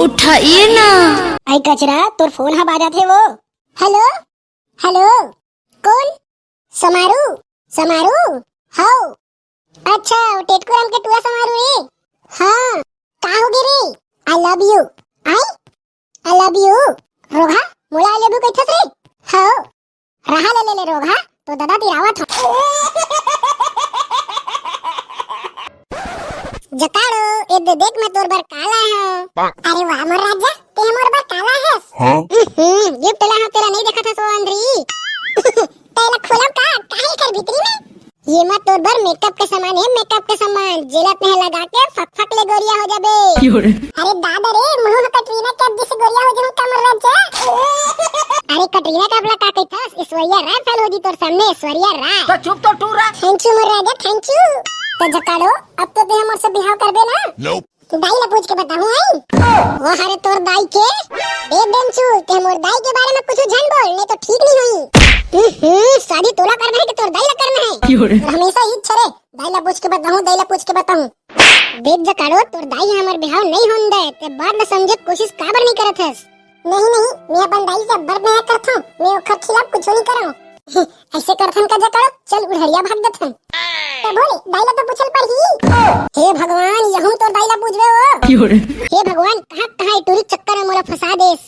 उठाइए ना। आई कचरा तोर फोन हा बाजा थे वो। हेलो हेलो कौन? समारू समारू हाउ। अच्छा वो टेटकुराम के टुआ समारू है। हाँ का हो गे रे? I love you. I love you रोगा मोला आई लव यू कहथस रे। हाउ रहा ले रोगा तो दादा तिरावत हो। जकाड़ो ए दे देख मैं तोर बर काला हूं। अरे वाह मोर राजा ते मोर बर काला है। हां गिफ्ट ला तेरा नहीं देखा था सो अंदरी। तेला खोलम का काहे कर भीतरी में? ये मत तोर बर मेकअप के सामान है, मेकअप के सामान जेला पे लगा के फक ले गोरिया हो जाबे। अरे दादा रे मुंह में कटरीना कैफ जैसे गोरिया हो जाऊं कमर राजा। अरे कटरीना कैफ ला का कहथस ऐश्वर्या राय फेल हो जी तोर सामने ऐश्वर्या राय। तो चुप तो टूरा। Thank you more Raja thank you. तो जकाड़ो अब तो ते हमर से बिहाव करबे ना? दाई ला पूछ के बताऊं आई। वो हरे तोर दाई के एक डेंचू ते मोर दाई के बारे में कुछ झन बोल नहीं तो ठीक नहीं होई। शादी तोला करना है कि तोर दाई ला करना है? हमेशा ही छरे दाई ला पूछ के बताऊं। देख जकाड़ो तोर दाई हमर बिहाव नहीं होन दे ते बात न समझे कोशिश काबर नहीं करत हस? नहीं मैं अपन दाई से बर नहीं करथूं, मैं ओखर खिलाफ कुछ नहीं करऊं। ऐसे करथन का जकाड़ो चल उड़हरिया भाग दथन। तो बोले दाई ला तो पूछल पड़ही। हे भगवान यहूं तोर दाई ला पूछबे हो। हे भगवान कहां टूरी चक्कर में मोला फंसा देस।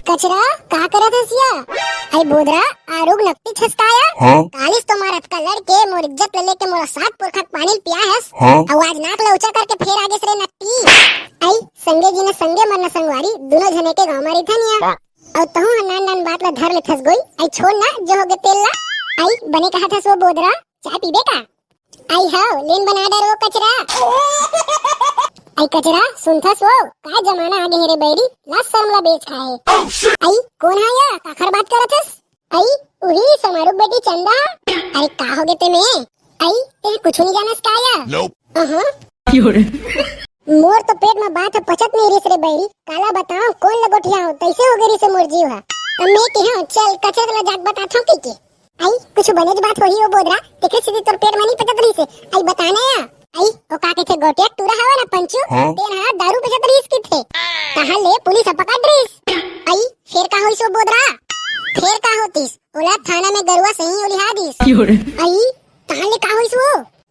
कचरा का करत हसिया? आई बोदरा आरोग नक्ति छसकाया। कालिस तो मारत का लड़के मोर इज्जत ले लेके मोरा सात पुरखा पानी पिया हस। आवाज नाक ला ऊंचा करके फेर आगे सरे नक्ति। आई संगे जी ने संगे मरना संगवारी दोनों जने के गांव मारी थनिया। और तहु नान बात ला धर ले थस गोई। आई छोड़ ना जो होगे तेल ला। आई बने कहा था सो बोदरा चाय पीबे का? आई हाउ लेन बना डर वो कचरा। आई कचरा सुनथस वो का जमाना आ गए रे बैरी लास्ट शर्मला बेच खाए। आई कौन है या काखर बात करथस? आई उही समारू बेटी चंदा। अरे का होगे ते में? आई ते कुछ नहीं जानस का या? मोर तो पेट में बात पचत नहीं रिस रे बैरी। काला बताओ कौन लगोटिया हो तैसे हो गरी से मोर जीव है। अब मैं के हां चल कचरा ला जात बताथो की के। आई कुछ बनेज बात होही हो बोदरा तेके सीधी तोर पेट में नहीं पचत रही से। आई बताना या आई ओ का के थे गोटिया टूरा हवा ना पंचू तेन हां दारू पचत रही की थे कहां ले पुलिस पकड़ रही। आई फिर का होई सो बोदरा? फिर का होतीस ओला थाना में गरुआ सही ओलिहा दीस। आई कहां ले का होई सो?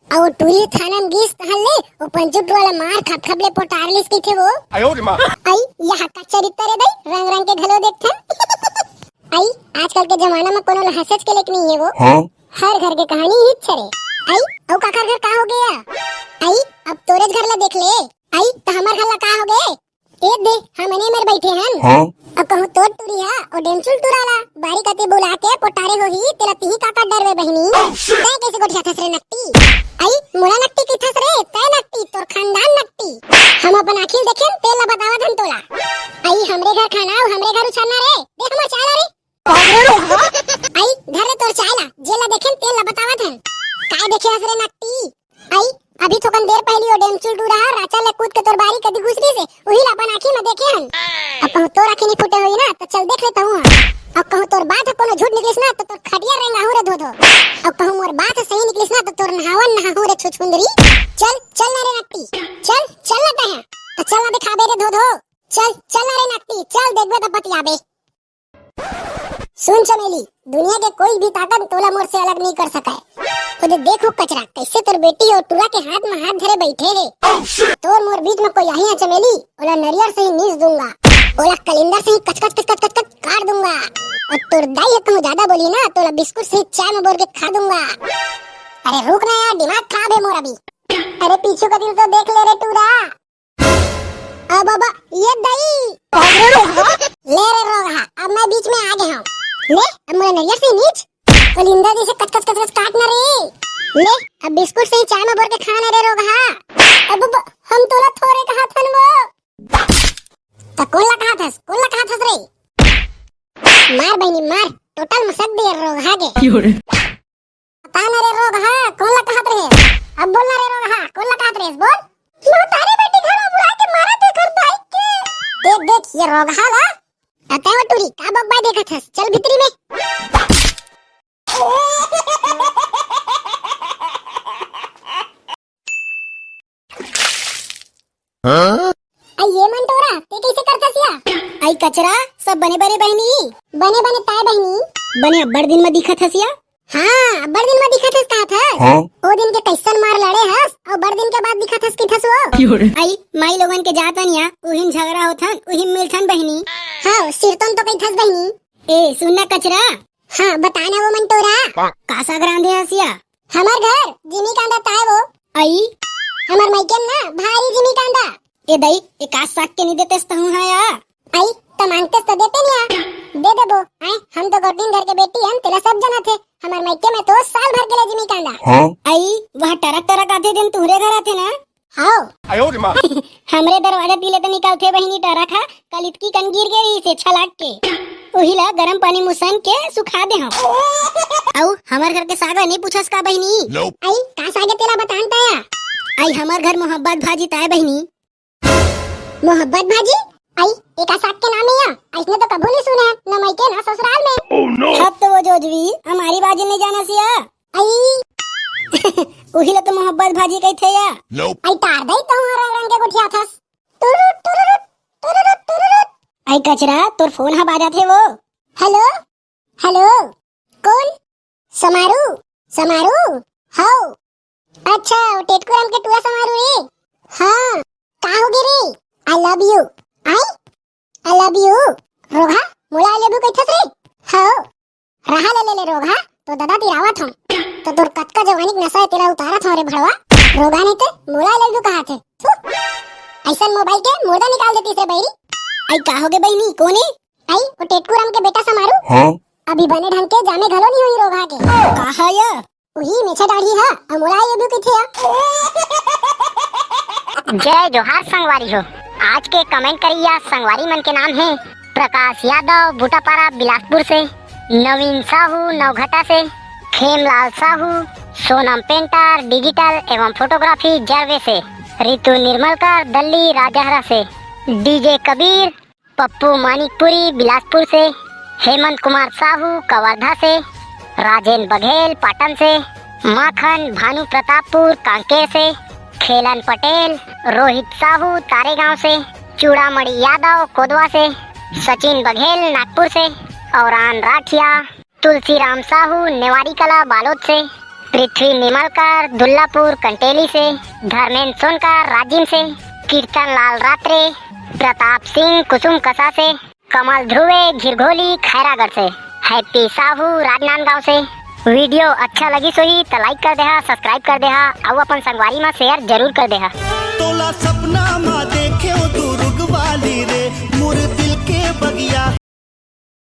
और टूरी थाना में गिस कहां ले ओ पंचुट वाला मार खप ले पोटारलिस की थे वो। आई यहां का चरित्र रे दई रंग रंग के घलो देखथन। आई आजकल के जमाना में कोनो हंसच के लेक नहीं है वो। हर घर के कहानी ही छरे। आई औ काकर घर का हो गया? आई अब तोरे घर ला देख ले। आई तो हमर घर ला का हो गए? ए दे हमने मेर बैठे हन। अब कहूं तोर टूरिया और डेमचुल टुराला बारी कते बुला के पोटारे होही तेरा तीही काका डरवे बहिनी। तै कैसे गोठिया थस रे नक्ति? आई मोला नक्ति की थस रे तै नक्ति तोर खानदान नक्ति। हम अपन आखिल देखेन तेल ला बतावत हन तोला। आई हमरे घर खाना और हमरे घर उछाना रे देख हमर चाला रे। आई घर रे तोर चाला जेला देखेन तेल ला बतावत हन। काय देखे हस रे नक्ति? आई अभी थोकन देर पहली ओ डेमचुल टूरा राचा ले कूद के तोर बारी कदी घुसरी से ओही ला अपन आखी में देखे हन। अब कहूं तोर आखी नहीं फुटे होई ना तो चल देख लेता हूं। अब कहूं तोर बात कोनो झूठ निकलिस ना तो तोर खटिया रेंगा हो रे धो। अब कहूं मोर बात सही निकलिस ना तो तोर नहावन नहा हो रे छुछुंदरी। चल चल ना रे नक्ति चल ना तहे तो चल ना दिखाबे रे धो। चल ना रे नक्ति चल देखबे तो बतियाबे। सुन चमेली दुनिया के कोई भी ताकत तोला मोर से अलग नहीं कर सका है। तो देखो कचरा कैसे तोर बेटी और टूरा के हाथ में हाथ धरे बैठे है। तोर मोर बीच में कोई यही है चमेली ओला नरियर से ही नीस दूंगा ओला कलिंदर से ही कच काट दूंगा। और तोर दाई कहूं ज्यादा बोली ना तोला बिस्कुट से चाय में बोल के खा दूंगा। अरे रुक ना यार दिमाग खराब है मोर अभी। अरे पीछे का दिल तो देख ले रे टूरा। अब बाबा ये दाई ले रे रोगा अब मैं बीच में आ गया हूं। ले अब मोला नरियर से नीच कलिंदर जी से कच काटना रे। ले अब बिस्कुट से ही चाय में बोल के खाना रे रोगा। अब हम तोला थोड़े कहा थन वो तो कौन ला कहा थस रे? मार बहनी मार टोटल मसक दे रोगा के। पता ना रे रोगा कौन ला कहत रहे? अब बोल ना रे रोगा कौन ला कहत रहे बोल। मैं तारे बेटी घर बुला के मारा ते घर भाई के। देख ये रोगा ला अते वो टूरी का बब्बा देखत हस चल भीतरी में। ये मन तोरा ते आई कचरा सब बने बने बहनी बने बने ताय बहनी बने अब्बड़ दिन में दिखत हसिया। हाँ अब्बड़ दिन में दिखत हस का था। हाँ? ओ दिन के कैसन मार लड़े हस और बड़ दिन के बाद दिखत हस की थस वो। आई माई लोगन के जातन या उहिम झगड़ा होथन उहिम मिलथन बहनी। हाँ सिरतन तो कई थस बहनी। ए सुनना कचरा। हाँ बताना वो मन तोरा कासा ग्रांधे हसिया। हमार घर जिमी कांदा ताय वो। आई हमार माइकेम ना भारी जिमी कांदा। ए दई एक आस साक के नहीं देतेस तो हूँ या। आई तो मांगतेस तो देते नहीं दे देबो। आई हम तो गोटिन घर के बेटी हम तेरा सब जना थे। हमार माइके में तो साल भर के लिए जिमी कांदा। हाँ? आई वह टरक टरक आते दिन तुहरे घर आते ना। हाँ आयो रे माँ। हमरे दरवाजा पीले तो निकालते बहनी टरक हा कल इतकी कन गिर गई से छलाक के उहिला गरम पानी मुसन के सुखा दे हम। औ हमार घर के सागा नहीं पूछस का बहनी। आई का सागे तेरा बतानता या। आई हमार घर मोहब्बत भाजी ताय बहनी। मोहब्बत भाजी आई एक साग के नाम है या इसने तो कभी नहीं सुना न मायके ना ससुराल में। oh, no. अब तो वो जोजवी हमारी बाजी नहीं जाना सिया। आई उहिला तो मोहब्बत भाजी कही थे या। nope. आई तार दई तो हमारा रंग के गुठिया थस तुरुट तुरुट तुरुट तुरुट। आई कचरा तोर फोन हा बाजा थे वो। हेलो हेलो कौन समारू समारू हाउ अच्छा वो टेटकुरम के टुआ समारू रे। हाँ का हो गे रे I love you. I love you रोगा मोला आई लव यू कइथस रे। हां रहा ले रोगा तो दादा तिरावत हूं तो तोर कतका जवानी नशा है तेरा उतारत हूं रे भड़वा। रोगा नहीं ते मोला आई लव यू कहा थे ऐसा मोबाइल के मुर्दा निकाल देती से बहरी। आई का होगे बहनी कोने। आई वो टेटकुरम के बेटा समारू। हां अभी बने ढंग के जामे घलो नहीं हुई रोगा के। कहा या वही मेछा दाढ़ी है और मोला आई लव यू कइथे या। जय जोहार संगवारी हो। आज के कमेंट करिया संगवारी मन के नाम है प्रकाश यादव बूटापारा बिलासपुर से, नवीन साहू नवघटा से, खेमलाल साहू, सोनम पेंटर डिजिटल एवं फोटोग्राफी जरवे से, रितु निर्मलकर दल्ली राजहरा से, डीजे कबीर पप्पू मानिकपुरी बिलासपुर से, हेमंत कुमार साहू कवर्धा से, राजेंद्र बघेल पाटन से, माखन भानु प्रतापपुर कांकेर से, खेलन पटेल रोहित साहू तारेगांव से, चूड़ामणि यादव कोदवा से, सचिन बघेल नागपुर से, औरान राठिया तुलसीराम साहू नेवारी कला बालोद से, पृथ्वी निमलकर दुल्लापुर कंटेली से, धर्मेंद्र सोनकर राजिम से, कीर्तन लाल रात्रे प्रताप सिंह कुसुम कसा से, कमल ध्रुवे घिरघोली खैरागढ़ से, हैप्पी साहू राजनांदगांव से। वीडियो अच्छा लगी सोही तो लाइक कर देहा, सब्सक्राइब कर देहा और अपन संगवारी में शेयर जरूर कर देहा। तोला सपना मा देखे तू